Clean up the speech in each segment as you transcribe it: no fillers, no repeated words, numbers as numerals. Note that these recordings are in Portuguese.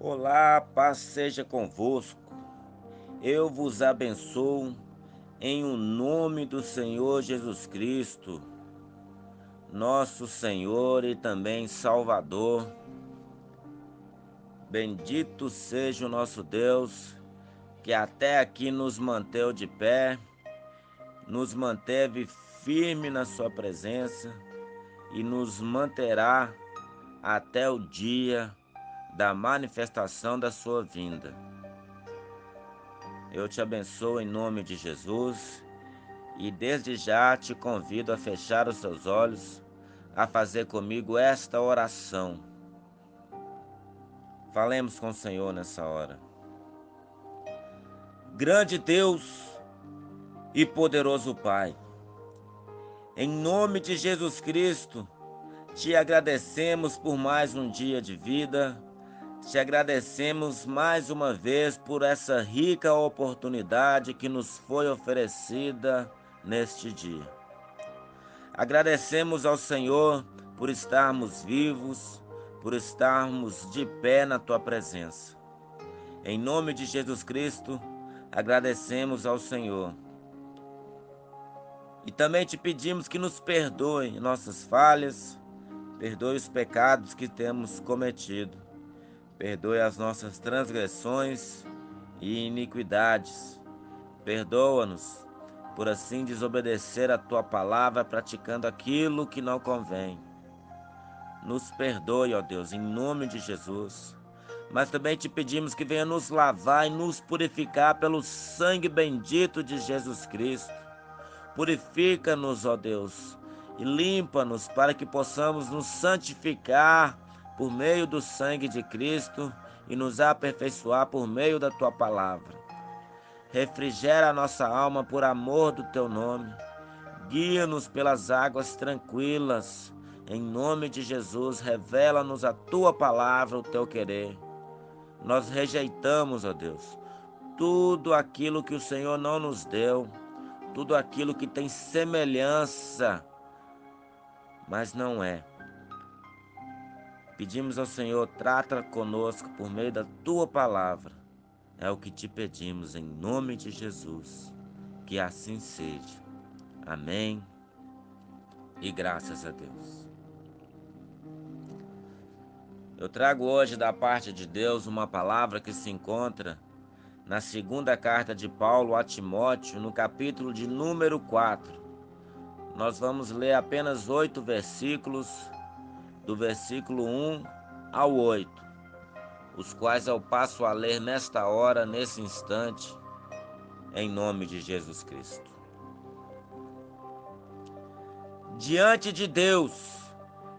Olá, paz seja convosco. Eu vos abençoo em o nome do Senhor Jesus Cristo, nosso Senhor e também Salvador. Bendito seja o nosso Deus, que até aqui nos manteve de pé, nos manteve firme na sua presença e nos manterá até o dia da manifestação da sua vinda. Eu te abençoo em nome de Jesus e desde já te convido a fechar os seus olhos, a fazer comigo esta oração. Falemos com o Senhor nessa hora. Grande Deus e poderoso Pai, em nome de Jesus Cristo, te agradecemos por mais um dia de vida, te agradecemos mais uma vez por essa rica oportunidade que nos foi oferecida neste dia. Agradecemos ao Senhor por estarmos vivos, por estarmos de pé na tua presença. Em nome de Jesus Cristo, agradecemos ao Senhor. E também te pedimos que nos perdoe nossas falhas, perdoe os pecados que temos cometido, perdoe as nossas transgressões e iniquidades. Perdoa-nos por assim desobedecer a tua palavra, praticando aquilo que não convém. Nos perdoe, ó Deus, em nome de Jesus. Mas também te pedimos que venha nos lavar e nos purificar pelo sangue bendito de Jesus Cristo. Purifica-nos, ó Deus, e limpa-nos para que possamos nos santificar por meio do sangue de Cristo e nos aperfeiçoar por meio da tua palavra. Refrigera a nossa alma por amor do teu nome. Guia-nos pelas águas tranquilas. Em nome de Jesus, revela-nos a tua palavra, o teu querer. Nós rejeitamos, ó Deus, tudo aquilo que o Senhor não nos deu, tudo aquilo que tem semelhança, mas não é. Pedimos ao Senhor, trata conosco por meio da tua palavra. É o que te pedimos em nome de Jesus. Que assim seja. Amém. E graças a Deus. Eu trago hoje da parte de Deus uma palavra que se encontra na segunda carta de Paulo a Timóteo, no capítulo de número 4. Nós vamos ler apenas 8 versículos, do versículo 1 ao 8, os quais eu passo a ler nesta hora, nesse instante, em nome de Jesus Cristo. Diante de Deus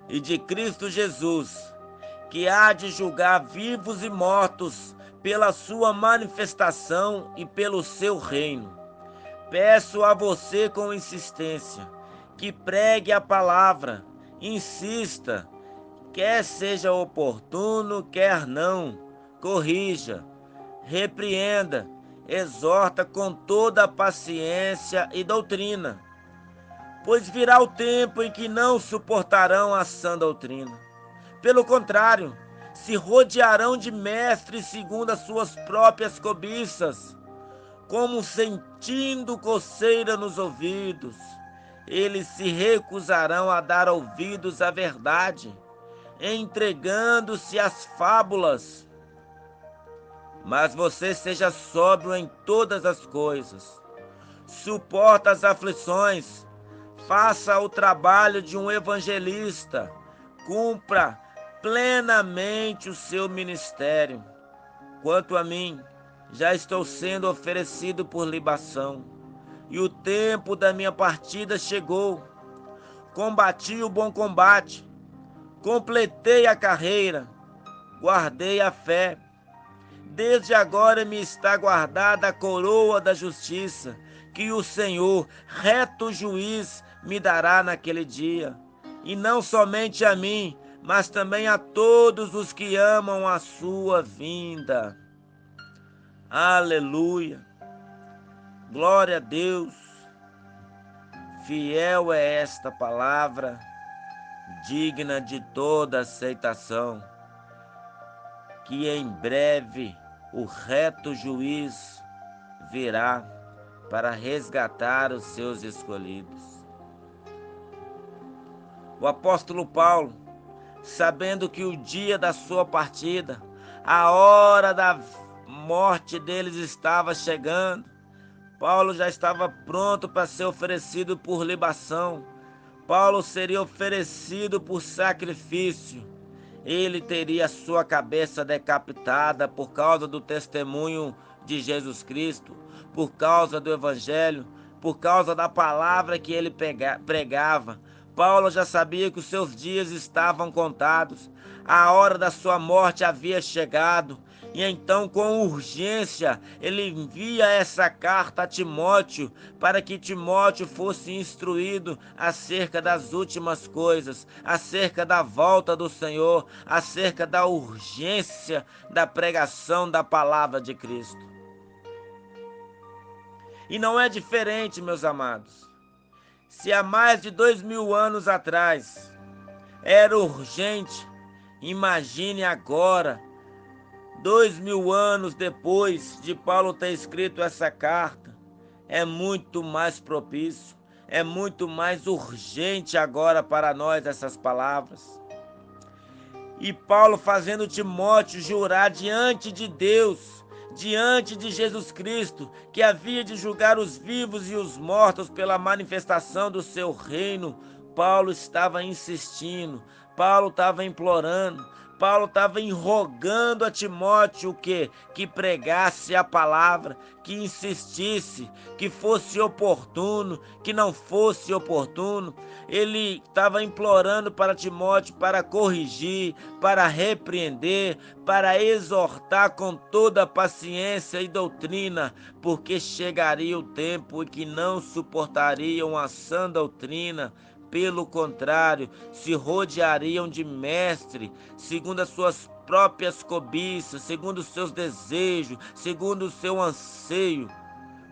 e de Cristo Jesus, que há de julgar vivos e mortos pela sua manifestação e pelo seu reino, peço a você com insistência que pregue a palavra, insista, quer seja oportuno, quer não, corrija, repreenda, exorta com toda a paciência e doutrina, pois virá o tempo em que não suportarão a sã doutrina. Pelo contrário, se rodearão de mestres segundo as suas próprias cobiças, como sentindo coceira nos ouvidos. Eles se recusarão a dar ouvidos à verdade, entregando-se às fábulas. Mas você seja sóbrio em todas as coisas, suporta as aflições, faça o trabalho de um evangelista, cumpra plenamente o seu ministério. Quanto a mim, já estou sendo oferecido por libação, e o tempo da minha partida chegou. Combati o bom combate, completei a carreira, guardei a fé. Desde agora me está guardada a coroa da justiça, que o Senhor, reto juiz, me dará naquele dia. E não somente a mim, mas também a todos os que amam a sua vinda. Aleluia! Glória a Deus! Fiel é esta palavra, digna de toda aceitação. que em breve o reto juiz virá para resgatar os seus escolhidos. O apóstolo Paulo, sabendo que o dia da sua partida, a hora da morte deles estava chegando, Paulo já estava pronto para ser oferecido por libação. Paulo seria oferecido por sacrifício. Ele teria sua cabeça decapitada por causa do testemunho de Jesus Cristo, por causa do Evangelho, por causa da palavra que ele pregava. Paulo já sabia que os seus dias estavam contados, a hora da sua morte havia chegado, e então, com urgência, ele envia essa carta a Timóteo, para que Timóteo fosse instruído acerca das últimas coisas, acerca da volta do Senhor, acerca da urgência da pregação da palavra de Cristo. E não é diferente, meus amados. Se há mais de 2000 anos atrás era urgente, imagine agora, 2000 anos depois de Paulo ter escrito essa carta, é muito mais propício, é muito mais urgente agora para nós essas palavras. E Paulo fazendo Timóteo jurar diante de Deus, diante de Jesus Cristo, que havia de julgar os vivos e os mortos pela manifestação do seu reino, Paulo estava insistindo, Paulo estava implorando, Paulo estava rogando a Timóteo o quê? Que pregasse a palavra, que insistisse, que fosse oportuno, que não fosse oportuno. Ele estava implorando para Timóteo para corrigir, para repreender, para exortar com toda paciência e doutrina, porque chegaria o tempo em que não suportariam a sã doutrina. Pelo contrário, se rodeariam de mestre, segundo as suas próprias cobiças, segundo os seus desejos, segundo o seu anseio,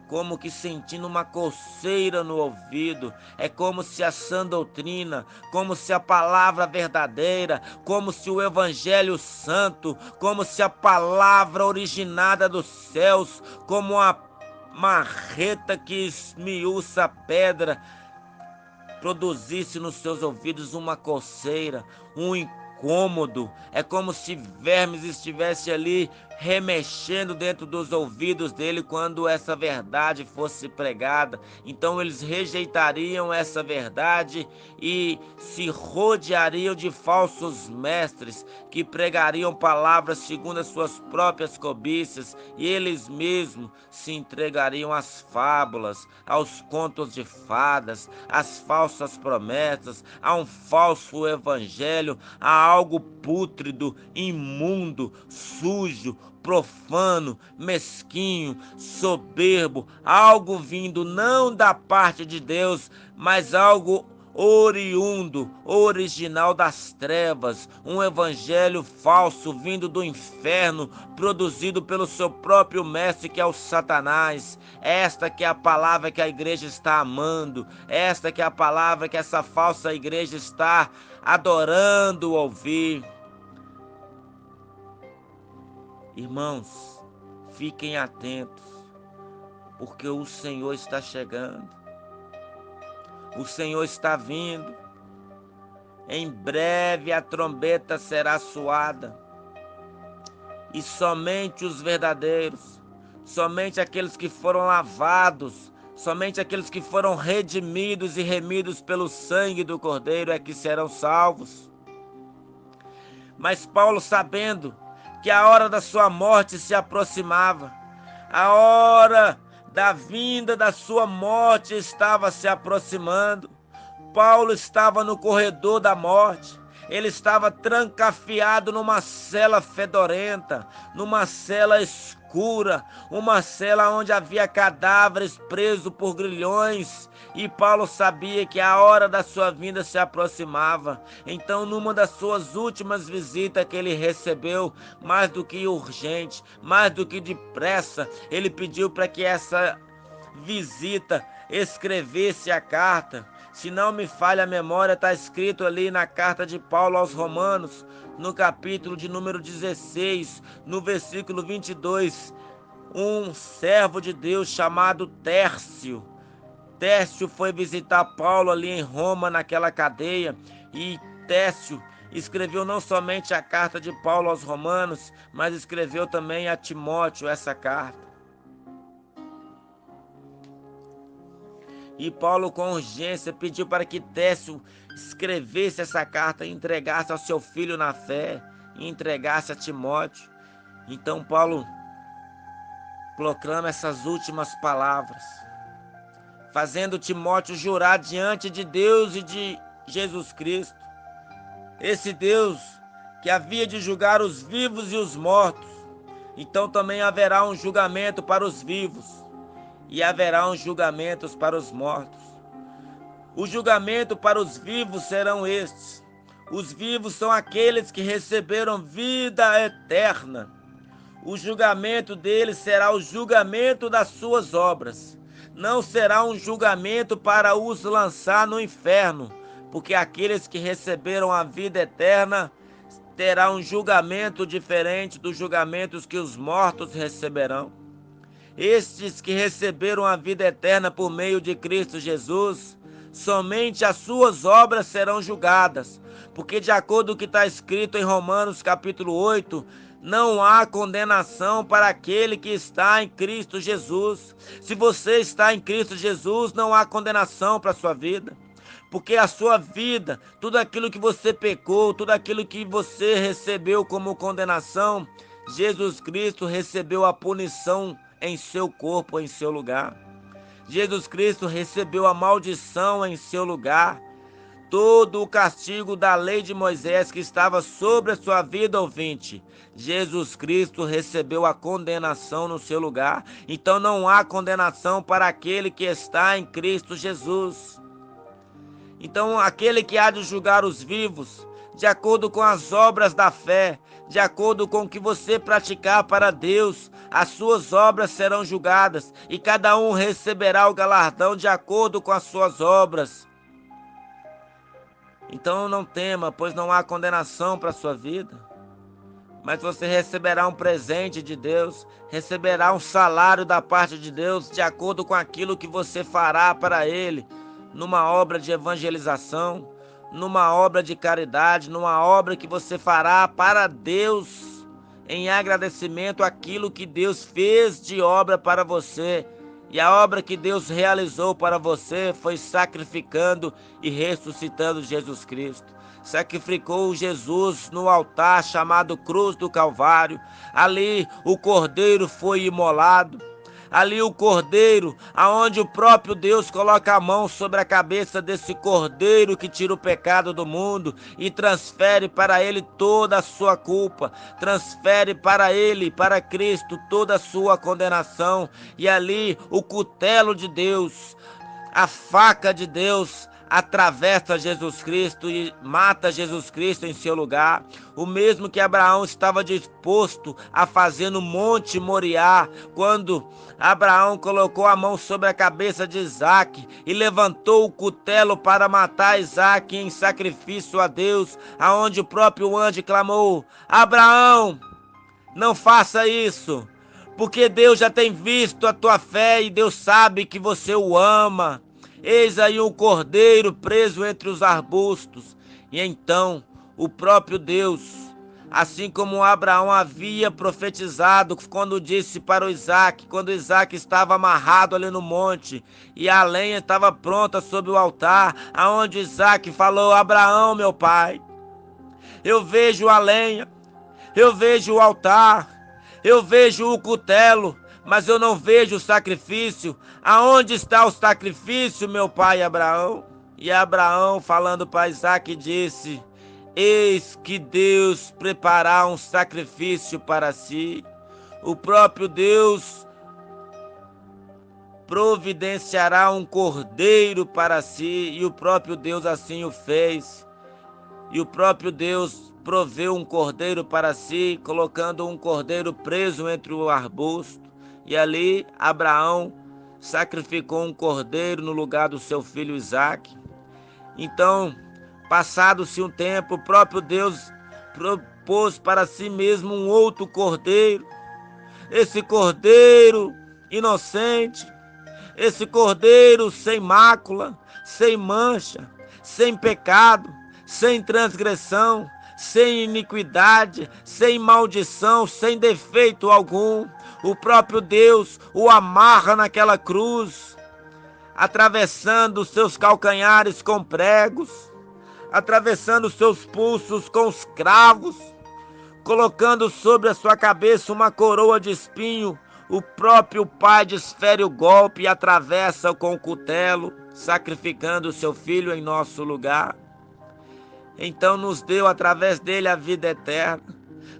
como que sentindo uma coceira no ouvido. É como se a sã doutrina, como se a palavra verdadeira, como se o evangelho santo, como se a palavra originada dos céus, como a marreta que esmiuça a pedra, produzisse nos seus ouvidos uma coceira, um incômodo. É como se vermes estivessem ali remexendo dentro dos ouvidos dele quando essa verdade fosse pregada. Então eles rejeitariam essa verdade e se rodeariam de falsos mestres que pregariam palavras segundo as suas próprias cobiças, e eles mesmos se entregariam às fábulas, aos contos de fadas, às falsas promessas, a um falso evangelho, a algo pútrido, imundo, sujo, profano, mesquinho, soberbo, algo vindo não da parte de Deus, mas algo oriundo, original das trevas, um evangelho falso vindo do inferno, produzido pelo seu próprio mestre, que é o Satanás. Esta que é a palavra que a igreja está amando, esta que é a palavra que essa falsa igreja está adorando ouvir. Irmãos, fiquem atentos, porque o Senhor está chegando, o Senhor está vindo. Em breve a trombeta será soada, e somente os verdadeiros, somente aqueles que foram lavados, somente aqueles que foram redimidos e remidos pelo sangue do Cordeiro é que serão salvos. Mas Paulo, sabendo que a hora da sua morte se aproximava, a hora da vinda da sua morte estava se aproximando, Paulo estava no corredor da morte. Ele estava trancafiado numa cela fedorenta, numa cela escura, uma cela onde havia cadáveres presos por grilhões. E Paulo sabia que a hora da sua vinda se aproximava. Então, numa das suas últimas visitas que ele recebeu, mais do que urgente, mais do que depressa, ele pediu para que essa visita escrevesse a carta. Se não me falha a memória, está escrito ali na carta de Paulo aos Romanos, no capítulo de número 16, no versículo 22, um servo de Deus chamado Tércio. Tércio foi visitar Paulo ali em Roma, naquela cadeia, e Tércio escreveu não somente a carta de Paulo aos Romanos, mas escreveu também a Timóteo essa carta. E Paulo, com urgência, pediu para que Tércio escrevesse essa carta e entregasse ao seu filho na fé, e entregasse a Timóteo. Então Paulo proclama essas últimas palavras, fazendo Timóteo jurar diante de Deus e de Jesus Cristo, esse Deus que havia de julgar os vivos e os mortos. Então também haverá um julgamento para os vivos e haverá um julgamento para os mortos. O julgamento para os vivos serão estes: os vivos são aqueles que receberam vida eterna. O julgamento deles será o julgamento das suas obras. Não será um julgamento para os lançar no inferno, porque aqueles que receberam a vida eterna terá um julgamento diferente dos julgamentos que os mortos receberão. Estes que receberam a vida eterna por meio de Cristo Jesus, somente as suas obras serão julgadas, porque de acordo com o que está escrito em Romanos capítulo 8, não há condenação para aquele que está em Cristo Jesus. Se você está em Cristo Jesus, não há condenação para a sua vida, porque a sua vida, tudo aquilo que você pecou, tudo aquilo que você recebeu como condenação, Jesus Cristo recebeu a punição em seu corpo, em seu lugar. Jesus Cristo recebeu a maldição em seu lugar. Todo o castigo da lei de Moisés que estava sobre a sua vida, ouvinte, Jesus Cristo recebeu a condenação no seu lugar. Então não há condenação para aquele que está em Cristo Jesus. Então aquele que há de julgar os vivos, de acordo com as obras da fé, de acordo com o que você praticar para Deus, as suas obras serão julgadas e cada um receberá o galardão de acordo com as suas obras. Então não tema, pois não há condenação para a sua vida, mas você receberá um presente de Deus, receberá um salário da parte de Deus de acordo com aquilo que você fará para Ele, numa obra de evangelização, numa obra de caridade, numa obra que você fará para Deus, em agradecimento àquilo que Deus fez de obra para você. E a obra que Deus realizou para você foi sacrificando e ressuscitando Jesus Cristo. Sacrificou Jesus no altar chamado Cruz do Calvário. Ali o Cordeiro foi imolado. Ali o Cordeiro, aonde o próprio Deus coloca a mão sobre a cabeça desse Cordeiro que tira o pecado do mundo e transfere para ele toda a sua culpa, transfere para ele, para Cristo, toda a sua condenação. E ali o cutelo de Deus, a faca de Deus, atravessa Jesus Cristo e mata Jesus Cristo em seu lugar. O mesmo que Abraão estava disposto a fazer no Monte Moriá, quando Abraão colocou a mão sobre a cabeça de Isaque e levantou o cutelo para matar Isaque em sacrifício a Deus, aonde o próprio anjo clamou: Abraão, não faça isso, porque Deus já tem visto a tua fé e Deus sabe que você o ama. Eis aí um cordeiro preso entre os arbustos. E então o próprio Deus, assim como Abraão havia profetizado quando disse para o Isaque, quando Isaque estava amarrado ali no monte e a lenha estava pronta sobre o altar, aonde Isaque falou: Abraão, meu pai, eu vejo a lenha, eu vejo o altar, eu vejo o cutelo, mas eu não vejo o sacrifício. Aonde está o sacrifício, meu pai Abraão? E Abraão, falando para Isaque, disse: eis que Deus preparará um sacrifício para si. O próprio Deus providenciará um cordeiro para si, e o próprio Deus assim o fez. E o próprio Deus proveu um cordeiro para si, colocando um cordeiro preso entre o arbusto. E ali Abraão sacrificou um cordeiro no lugar do seu filho Isaque. Então, passado-se um tempo, o próprio Deus propôs para si mesmo um outro cordeiro. Esse cordeiro inocente, esse cordeiro sem mácula, sem mancha, sem pecado, sem transgressão, sem iniquidade, sem maldição, sem defeito algum. O próprio Deus o amarra naquela cruz, atravessando os seus calcanhares com pregos, atravessando os seus pulsos com os cravos, colocando sobre a sua cabeça uma coroa de espinho. O próprio Pai desfere o golpe e atravessa com o cutelo, sacrificando o seu Filho em nosso lugar. Então nos deu através dele a vida eterna.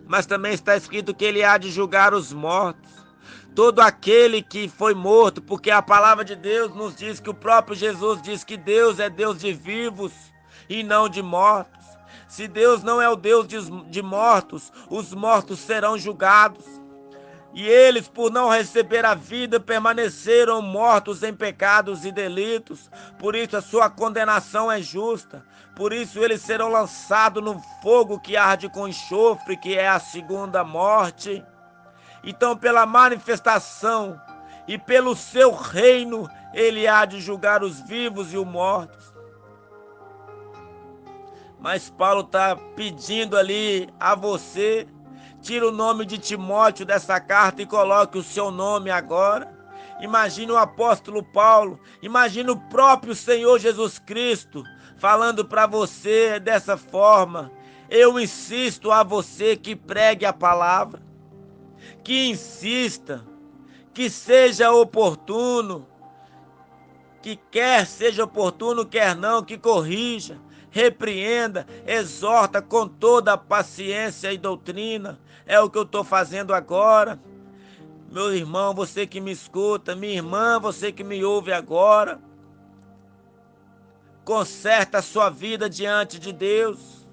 Mas também está escrito que ele há de julgar os mortos. Todo aquele que foi morto, porque a palavra de Deus nos diz que o próprio Jesus diz que Deus é Deus de vivos e não de mortos. Se Deus não é o Deus de mortos, os mortos serão julgados. E eles, por não receber a vida, permaneceram mortos em pecados e delitos. Por isso a sua condenação é justa. Por isso eles serão lançados no fogo que arde com enxofre, que é a segunda morte. Então, pela manifestação e pelo seu reino, ele há de julgar os vivos e os mortos. Mas Paulo está pedindo ali a você: tira o nome de Timóteo dessa carta e coloque o seu nome agora. Imagine o apóstolo Paulo, imagine o próprio Senhor Jesus Cristo falando para você dessa forma: eu insisto a você que pregue a palavra, que insista, que seja oportuno, que quer seja oportuno, quer não, que corrija, repreenda, exorta com toda a paciência e doutrina. É o que eu estou fazendo agora. Meu irmão, você que me escuta, minha irmã, você que me ouve agora, conserta a sua vida diante de Deus.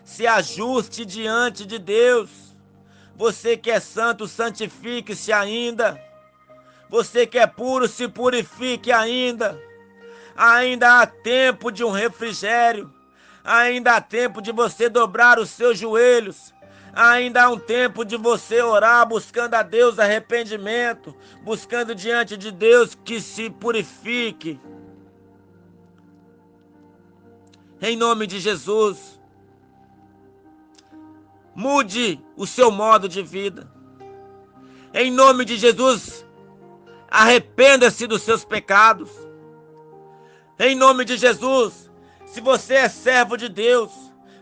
Se ajuste diante de Deus. Você que é santo, santifique-se ainda. Você que é puro, se purifique ainda. Ainda há tempo de um refrigério. Ainda há tempo de você dobrar os seus joelhos. Ainda há um tempo de você orar, buscando a Deus arrependimento, buscando diante de Deus que se purifique. Em nome de Jesus, mude o seu modo de vida. Em nome de Jesus, arrependa-se dos seus pecados. Em nome de Jesus, se você é servo de Deus,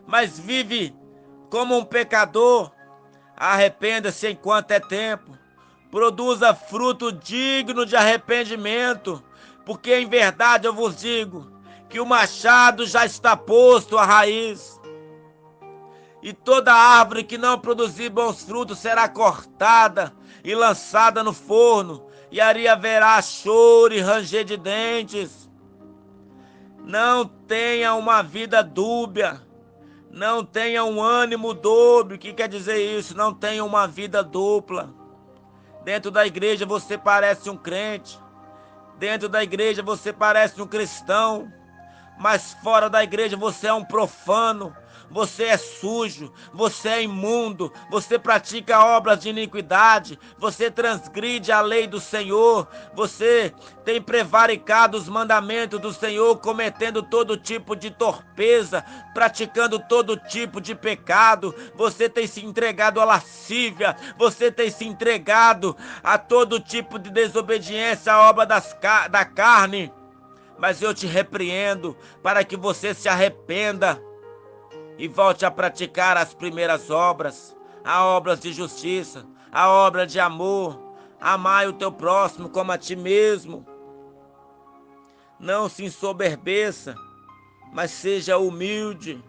mas vive como um pecador, arrependa-se enquanto é tempo. Produza fruto digno de arrependimento, porque em verdade eu vos digo que o machado já está posto à raiz. E toda árvore que não produzir bons frutos será cortada e lançada no forno, e ali haverá choro e ranger de dentes. Não tenha uma vida dúbia, não tenha um ânimo dúbio. O que quer dizer isso? Não tenha uma vida dupla. Dentro da igreja você parece um crente, dentro da igreja você parece um cristão, mas fora da igreja você é um profano. Você é sujo, você é imundo, você pratica obras de iniquidade, você transgride a lei do Senhor, você tem prevaricado os mandamentos do Senhor, cometendo todo tipo de torpeza, praticando todo tipo de pecado, você tem se entregado à lascívia, você tem se entregado a todo tipo de desobediência à obra da carne. Mas eu te repreendo para que você se arrependa e volte a praticar as primeiras obras, as obras de justiça, a obra de amor. Amai o teu próximo como a ti mesmo. Não se ensoberbeça, mas seja humilde.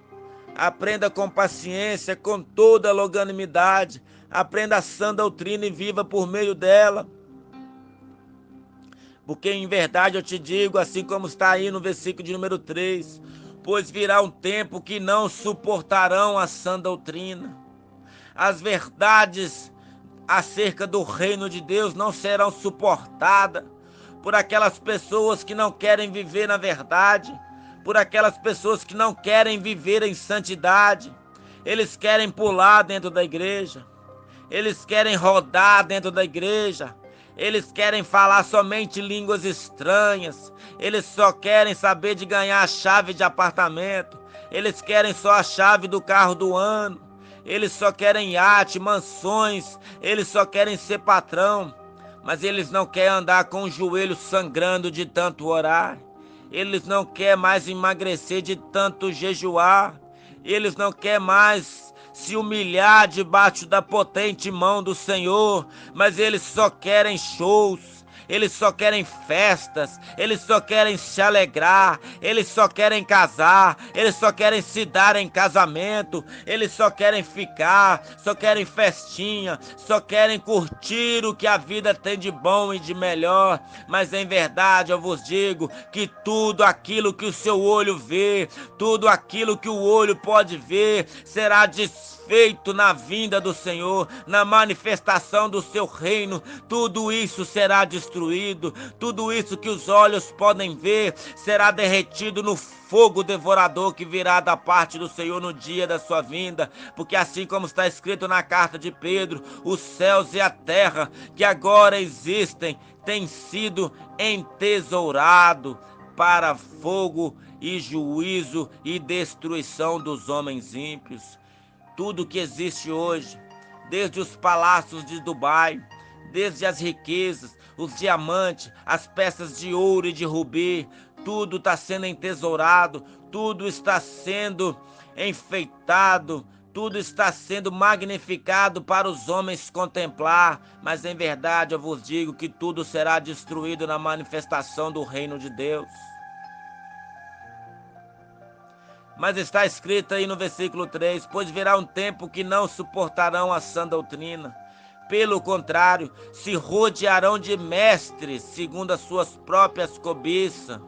Aprenda com paciência, com toda longanimidade. Aprenda a sã doutrina e viva por meio dela. Porque em verdade eu te digo, assim como está aí no versículo de número 3, pois virá um tempo que não suportarão a sã doutrina. As verdades acerca do reino de Deus não serão suportadas por aquelas pessoas que não querem viver na verdade, por aquelas pessoas que não querem viver em santidade. Eles querem pular dentro da igreja. Eles querem rodar dentro da igreja. Eles querem falar somente línguas estranhas. Eles só querem saber de ganhar a chave de apartamento. Eles querem só a chave do carro do ano. Eles só querem iate, mansões. Eles só querem ser patrão. Mas eles não querem andar com o joelho sangrando de tanto orar. Eles não querem mais emagrecer de tanto jejuar. Eles não querem mais se humilhar debaixo da potente mão do Senhor, mas eles só querem shows, eles só querem festas, eles só querem se alegrar, eles só querem casar, eles só querem se dar em casamento, eles só querem ficar, só querem festinha, só querem curtir o que a vida tem de bom e de melhor. Mas em verdade eu vos digo que tudo aquilo que o seu olho vê, tudo aquilo que o olho pode ver, será desfeito na vinda do Senhor, na manifestação do seu reino. Tudo isso será destruído, tudo isso que os olhos podem ver será derretido no fogo devorador que virá da parte do Senhor no dia da sua vinda, porque assim como está escrito na carta de Pedro, os céus e a terra que agora existem têm sido entesourados para fogo e juízo e destruição dos homens ímpios. Tudo que existe hoje, desde os palácios de Dubai, desde as riquezas, os diamantes, as peças de ouro e de rubi, tudo está sendo entesourado, tudo está sendo enfeitado, tudo está sendo magnificado para os homens contemplar, mas em verdade eu vos digo que tudo será destruído na manifestação do reino de Deus. Mas está escrito aí no versículo 3, pois virá um tempo que não suportarão a sã doutrina. Pelo contrário, se rodearão de mestres, segundo as suas próprias cobiças.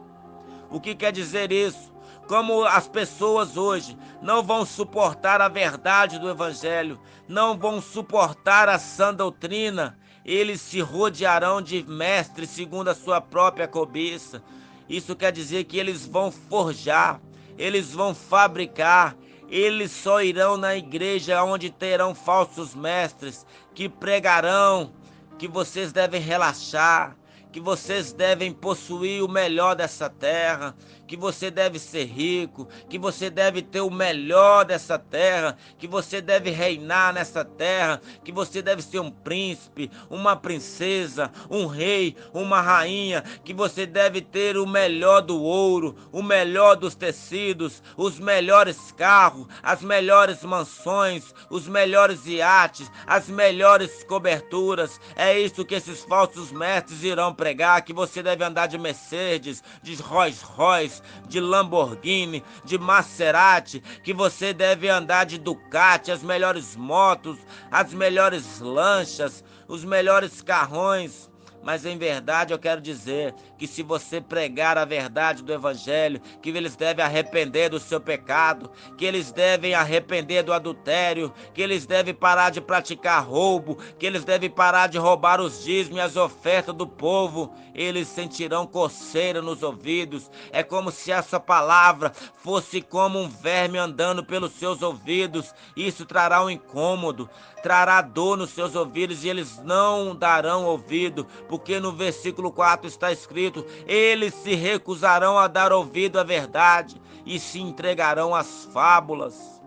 O que quer dizer isso? Como as pessoas hoje não vão suportar a verdade do Evangelho, não vão suportar a sã doutrina, eles se rodearão de mestres, segundo a sua própria cobiça. Isso quer dizer que eles vão forjar, eles vão fabricar, eles só irão na igreja onde terão falsos mestres que pregarão que vocês devem relaxar, que vocês devem possuir o melhor dessa terra, que você deve ser rico, que você deve ter o melhor dessa terra, que você deve reinar nessa terra, que você deve ser um príncipe, uma princesa, um rei, uma rainha, que você deve ter o melhor do ouro, o melhor dos tecidos, os melhores carros, as melhores mansões, os melhores iates, as melhores coberturas. É isso que esses falsos mestres irão pregar, que você deve andar de Mercedes, de Rolls Royce, de Lamborghini, de Maserati, que você deve andar de Ducati, as melhores motos, as melhores lanchas, os melhores carrões. Mas em verdade eu quero dizer que se você pregar a verdade do Evangelho, que eles devem arrepender do seu pecado, que eles devem arrepender do adultério, que eles devem parar de praticar roubo, que eles devem parar de roubar os dízimos e as ofertas do povo, eles sentirão coceira nos ouvidos. É como se essa palavra fosse como um verme andando pelos seus ouvidos. Isso trará um incômodo, trará dor nos seus ouvidos e eles não darão ouvido, porque no versículo 4 está escrito: eles se recusarão a dar ouvido à verdade e se entregarão às fábulas.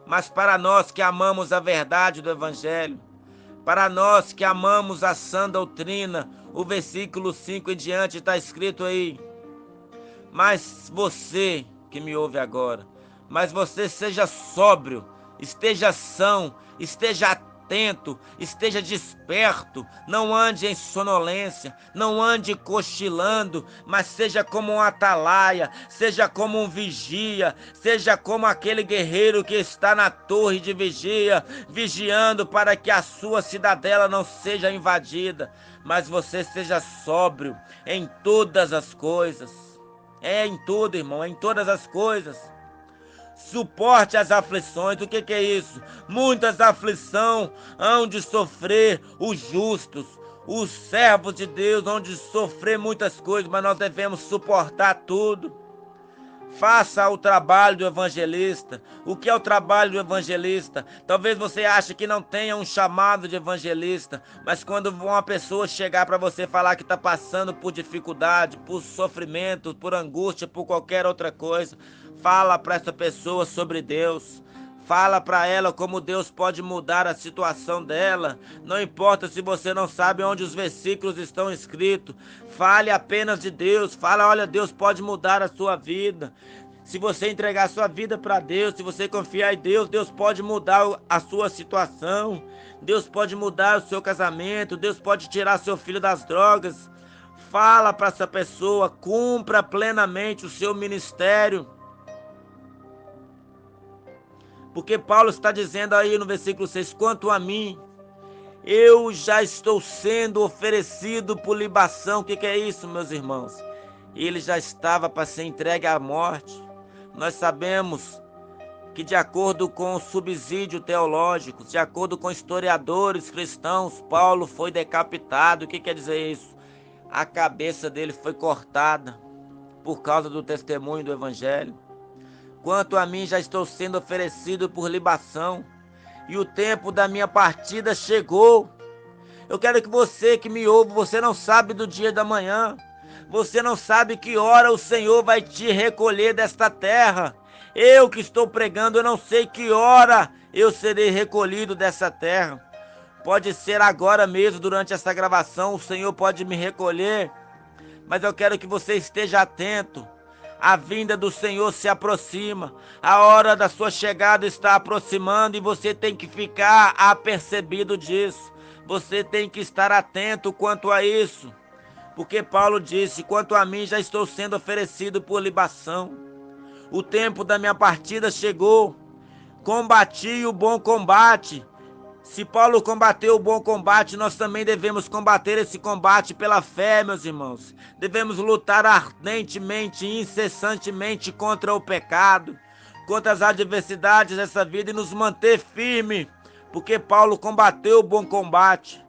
Mas para nós que amamos a verdade do Evangelho, para nós que amamos a sã doutrina, o versículo 5 em diante está escrito aí: mas você que me ouve agora, mas você seja sóbrio, esteja são, esteja atento, esteja desperto, não ande em sonolência, não ande cochilando, mas seja como um atalaia, seja como um vigia, seja como aquele guerreiro que está na torre de vigia, vigiando para que a sua cidadela não seja invadida. Mas você seja sóbrio em todas as coisas. É em tudo, irmão, é em todas as coisas. Suporte as aflições. O que é isso? Muitas aflições hão de sofrer os justos, os servos de Deus hão de sofrer muitas coisas, mas nós devemos suportar tudo. Faça o trabalho do evangelista. O que é o trabalho do evangelista? Talvez você ache que não tenha um chamado de evangelista, mas quando uma pessoa chegar para você falar que está passando por dificuldade, por sofrimento, por angústia, por qualquer outra coisa, fala para essa pessoa sobre Deus. Fala para ela como Deus pode mudar a situação dela. Não importa se você não sabe onde os versículos estão escritos. Fale apenas de Deus. Fala, olha, Deus pode mudar a sua vida. Se você entregar a sua vida para Deus, se você confiar em Deus, Deus pode mudar a sua situação. Deus pode mudar o seu casamento. Deus pode tirar seu filho das drogas. Fala para essa pessoa, cumpra plenamente o seu ministério. Porque Paulo está dizendo aí no versículo 6, quanto a mim, eu já estou sendo oferecido por libação. O que é isso, meus irmãos? Ele já estava para ser entregue à morte. Nós sabemos que, de acordo com o subsídio teológico, de acordo com historiadores cristãos, Paulo foi decapitado. O que quer dizer isso? A cabeça dele foi cortada por causa do testemunho do evangelho. Quanto a mim, já estou sendo oferecido por libação, e o tempo da minha partida chegou. Eu quero que você que me ouve, você não sabe do dia da manhã, você não sabe que hora o Senhor vai te recolher desta terra. Eu que estou pregando, eu não sei que hora eu serei recolhido dessa terra. Pode ser agora mesmo, durante essa gravação, o Senhor pode me recolher, mas eu quero que você esteja atento. A vinda do Senhor se aproxima, a hora da sua chegada está aproximando e você tem que ficar apercebido disso. Você tem que estar atento quanto a isso, porque Paulo disse, quanto a mim já estou sendo oferecido por libação. O tempo da minha partida chegou, combati o bom combate. Se Paulo combateu o bom combate, nós também devemos combater esse combate pela fé, meus irmãos. Devemos lutar ardentemente e incessantemente contra o pecado, contra as adversidades dessa vida e nos manter firme, porque Paulo combateu o bom combate.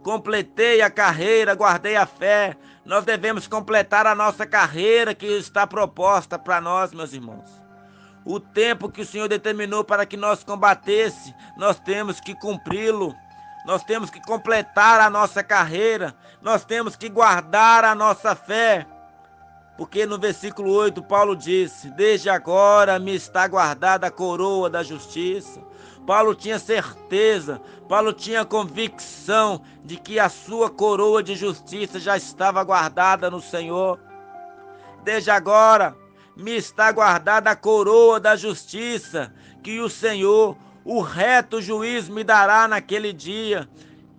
Completei a carreira, guardei a fé. Nós devemos completar a nossa carreira que está proposta para nós, meus irmãos. O tempo que o Senhor determinou para que nós combatesse, nós temos que cumpri-lo. Nós temos que completar a nossa carreira. Nós temos que guardar a nossa fé. Porque no versículo 8, Paulo disse, desde agora me está guardada a coroa da justiça. Paulo tinha certeza, Paulo tinha convicção de que a sua coroa de justiça já estava guardada no Senhor. Desde agora me está guardada a coroa da justiça, que o Senhor, o reto juiz, me dará naquele dia.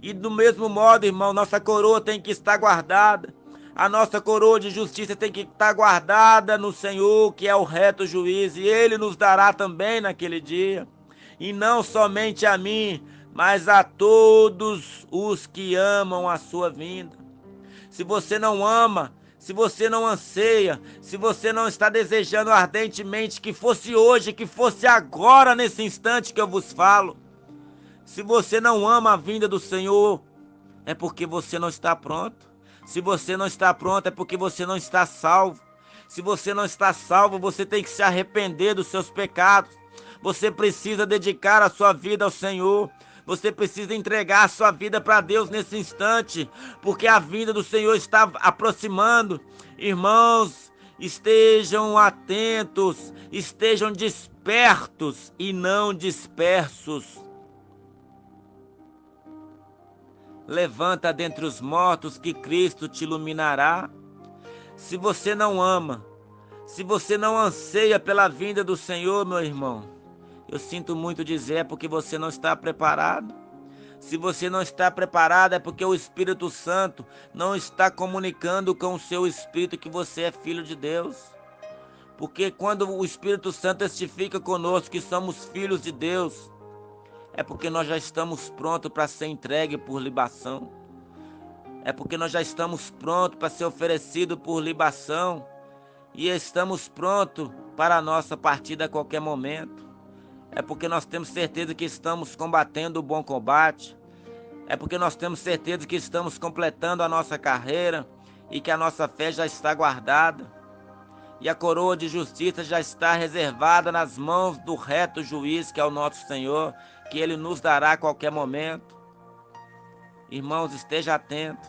E do mesmo modo, irmão, nossa coroa tem que estar guardada. A nossa coroa de justiça tem que estar guardada no Senhor, que é o reto juiz, e Ele nos dará também naquele dia. E não somente a mim, mas a todos os que amam a sua vinda. Se você não ama, se você não anseia, se você não está desejando ardentemente que fosse hoje, que fosse agora, nesse instante que eu vos falo, se você não ama a vinda do Senhor, é porque você não está pronto. Se você não está pronto, é porque você não está salvo. Se você não está salvo, você tem que se arrepender dos seus pecados. Você precisa dedicar a sua vida ao Senhor. Você precisa entregar a sua vida para Deus nesse instante, porque a vinda do Senhor está aproximando. Irmãos, estejam atentos, estejam despertos e não dispersos. Levanta dentre os mortos que Cristo te iluminará. Se você não ama, se você não anseia pela vinda do Senhor, meu irmão, eu sinto muito dizer, é porque você não está preparado. Se você não está preparado, é porque o Espírito Santo não está comunicando com o seu espírito que você é filho de Deus. Porque quando o Espírito Santo testifica conosco que somos filhos de Deus, é porque nós já estamos prontos para ser entregue por libação. É porque nós já estamos prontos para ser oferecido por libação. E estamos prontos para a nossa partida a qualquer momento. É porque nós temos certeza que estamos combatendo o bom combate. É porque nós temos certeza que estamos completando a nossa carreira e que a nossa fé já está guardada. e a coroa de justiça já está reservada nas mãos do reto juiz, que é o nosso Senhor, que Ele nos dará a qualquer momento. Irmãos, esteja atento,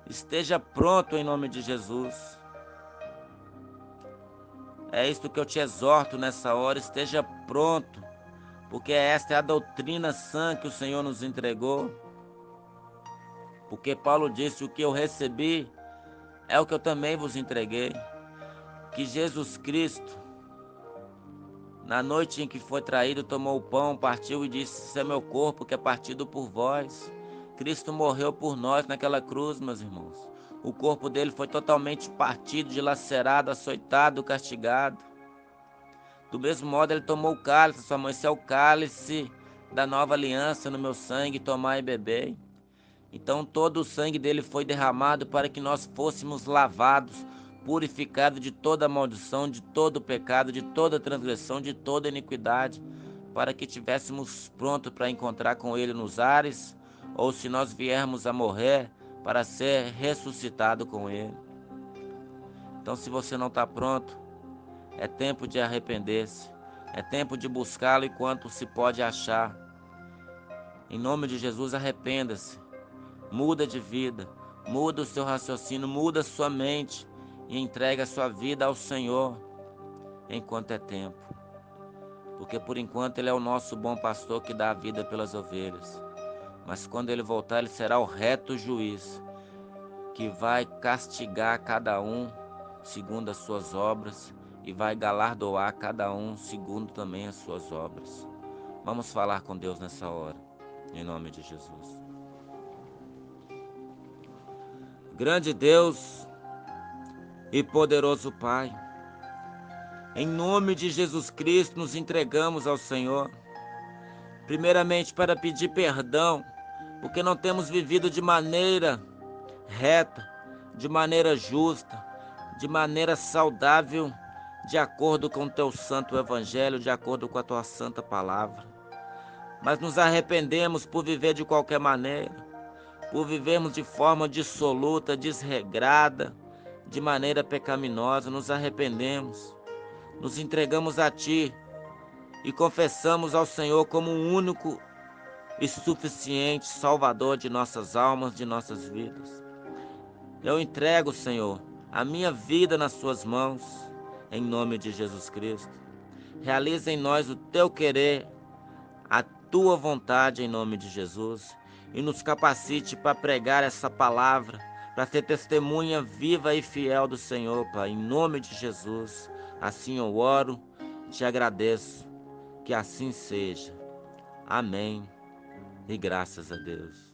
esteja pronto em nome de Jesus. É isto que eu te exorto nessa hora, esteja pronto, porque esta é a doutrina sã que o Senhor nos entregou. Porque Paulo disse: o que eu recebi é o que eu também vos entreguei. Que Jesus Cristo, na noite em que foi traído, tomou o pão, partiu e disse: isso é meu corpo que é partido por vós. Cristo morreu por nós naquela cruz, meus irmãos. O corpo dele foi totalmente partido, dilacerado, açoitado, castigado. Do mesmo modo, ele tomou o cálice, sua mãe, esse é o cálice da nova aliança no meu sangue, tomai e bebei. Então todo o sangue dele foi derramado para que nós fôssemos lavados, purificados de toda maldição, de todo pecado, de toda transgressão, de toda iniquidade, para que tivéssemos pronto para encontrar com ele nos ares, ou se nós viermos a morrer, para ser ressuscitado com ele. Então, se você não está pronto, é tempo de arrepender-se, é tempo de buscá-lo enquanto se pode achar. Em nome de Jesus, arrependa-se. Muda de vida, muda o seu raciocínio, muda a sua mente e entrega a sua vida ao Senhor enquanto é tempo. Porque por enquanto Ele é o nosso bom pastor que dá a vida pelas ovelhas. Mas quando Ele voltar, Ele será o reto juiz, que vai castigar cada um segundo as suas obras e vai galardoar cada um segundo também as suas obras. Vamos falar com Deus nessa hora, em nome de Jesus. Grande Deus e poderoso Pai, em nome de Jesus Cristo nos entregamos ao Senhor, primeiramente para pedir perdão, porque não temos vivido de maneira reta, de maneira justa, de maneira saudável, de acordo com o teu santo evangelho, de acordo com a tua santa palavra. Mas nos arrependemos por viver de qualquer maneira, por vivermos de forma dissoluta, desregrada, de maneira pecaminosa. Nos arrependemos, nos entregamos a Ti e confessamos ao Senhor como o único e suficiente Salvador de nossas almas, de nossas vidas. Eu entrego, Senhor, a minha vida nas Suas mãos, em nome de Jesus Cristo. Realiza em nós o Teu querer, a Tua vontade, em nome de Jesus, e nos capacite para pregar essa palavra, para ser testemunha viva e fiel do Senhor, Pai, em nome de Jesus. Assim eu oro, te agradeço, que assim seja. Amém e graças a Deus.